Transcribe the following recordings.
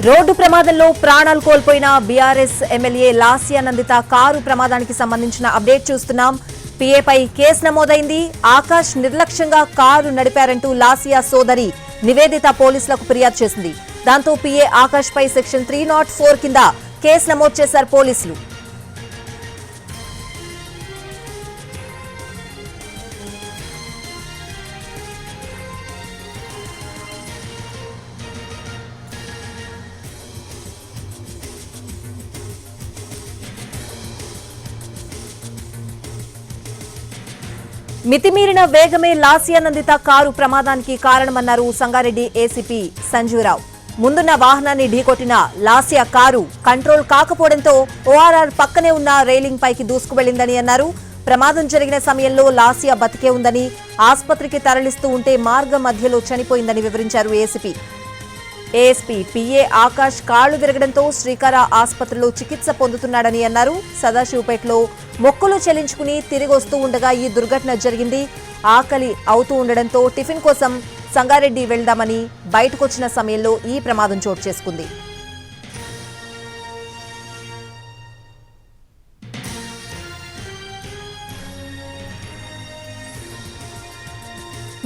Road ప్రమాదంలో ప్రాణాలు కోల్పోయిన BRS MLA Lasya Nanditha car ప్రమాదానికి సంబంధించిన అప్డేట్ చూస్తున్నాం. పీఏపై కేసు నమోదైంది. ఆకాష్ నిర్లక్ష్యంగా కారు నడిపారంటూ లాస్యా సోదరి నివేదిత పోలీసులకు ఫిర్యాదు చేసింది. దాంతో పీఏ ఆకాష్ పై సెక్షన్ 304 కింద కేసు నమోదు చేశారు పోలీసులు. మితిమీరిన వేగమే లాస్యా నందిత కారు ప్రమాదానికి కారణమన్నారు సంగారెడ్డి ఏసీపీ సంజీవరావు. ముందున్న వాహనాన్ని ఢీకొట్టిన లాస్యా కారు కంట్రోల్ కాకపోవడంతో ఓఆర్ఆర్ పక్కనే ఉన్న రైలింగ్ పైకి దూసుకువెళ్లిందని అన్నారు. ప్రమాదం జరిగిన సమయంలో లాస్యా బతికే ఉందని, ఆసుపత్రికి తరలిస్తూ ఉంటే మార్గం మధ్యలో చనిపోయిందని వివరించారు ఏఎస్పీ పీఏ ఆకాష్ కాళ్లు విరగడంతో శ్రీకార ఆసుపత్రిలో చికిత్స పొందుతున్నాడని అన్నారు. సదాశివపేటలో మొక్కులు చెల్లించుకుని తిరిగి వస్తూ ఉండగా ఈ దుర్ఘటన జరిగింది. ఆకలి అవుతూ ఉండడంతో టిఫిన్ కోసం సంగారెడ్డి వెళ్దామని బయటకొచ్చిన సమయంలో ఈ ప్రమాదం చోటు చేసుకుంది.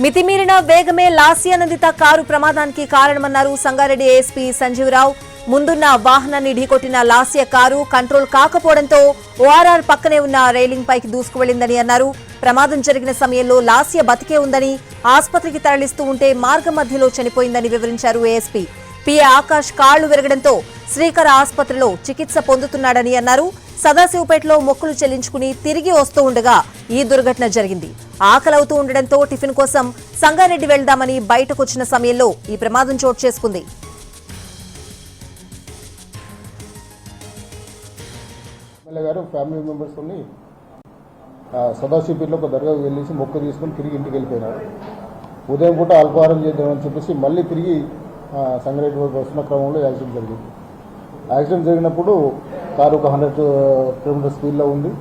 మితిమీరిన వేగమే లాస్యా నందిత కారు ప్రమాదానికి కారణమన్నారు సంగారెడ్డి ఏఎస్పీ సంజీవరావు. ముందున్న వాహనాన్ని ఢీకొట్టిన లాస్యా కారు కంట్రోల్ కాకపోవడంతో ఓఆర్ఆర్ పక్కనే ఉన్న రైలింగ్ పైకి దూసుకువెళ్లిందని అన్నారు. ప్రమాదం జరిగిన సమయంలో లాస్యా బతికే ఉందని, ఆసుపత్రికి తరలిస్తూ ఉంటే మార్గం మధ్యలో చనిపోయిందని వివరించారు ఏఎస్పీ. పీఏ ఆకాష్ కాళ్లు విరగడంతో శ్రీకర ఆసుపత్రిలో చికిత్స పొందుతున్నాడని అన్నారు. సదాశివపేటలో మొక్కులు చెల్లించుకుని తిరిగి వస్తూ ఉండగా ఈ దుర్ఘటన జరిగింది. ఆకలవుతూ ఉండడంతో టిఫిన్ కోసం సంగారెడ్డి వెళ్దామని బయటకొచ్చిన సమయంలో ఈ ప్రమాదం చోటు చేసుకుంది. ఎమ్మెల్యే గారు ఫ్యామిలీ మెంబర్స్ తోని సదాశివపేటలో ఒక దర్గాకు వెళ్ళేసి మొక్కు తీసుకుని తిరిగి ఇంటికి వెళ్ళిపోయినారు. ఉదయం పూట అల్పాహారం చేద్దామని చెప్పేసి మళ్ళీ తిరిగి సంగారెడ్డి వరకు వస్తున్న క్రమంలో యాక్సిడెంట్ జరిగింది. యాక్సిడెంట్ జరిగినప్పుడు కారు ఒక 100 కిలోమీటర్ స్పీడ్లో ఉంది.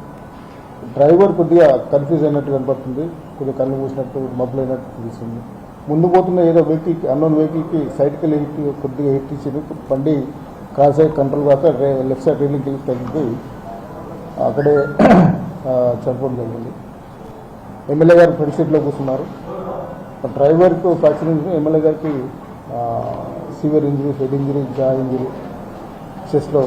డ్రైవర్ కొద్దిగా కన్ఫ్యూజ్ అయినట్టు కనపడుతుంది, కొద్దిగా కళ్ళు మూసినట్టు మబ్బులు అయినట్టు తెలుస్తుంది. ముందు పోతున్న ఏదో వెహికల్కి, అన్నోన్ వెహికల్కి సైడ్కి వెళ్ళి కొద్దిగా హిట్ ఇచ్చింది. బండి క్రాస్ అయ్యి కంట్రోల్ కాక లెఫ్ట్ సైడ్ రైలింగ్కి తగ్గిపోయి అక్కడే చనిపోవడం జరిగింది. ఎమ్మెల్యే గారు ఫ్రంట్ సీట్లో కూర్చున్నారు. డ్రైవర్కు ఫ్రాక్చర్ ఇంజరీ, ఎమ్మెల్యే గారికి సివియర్ ఇంజరీ, హెడ్ ఇంజరీ, జా ఇంజరీ, చెస్ట్లో.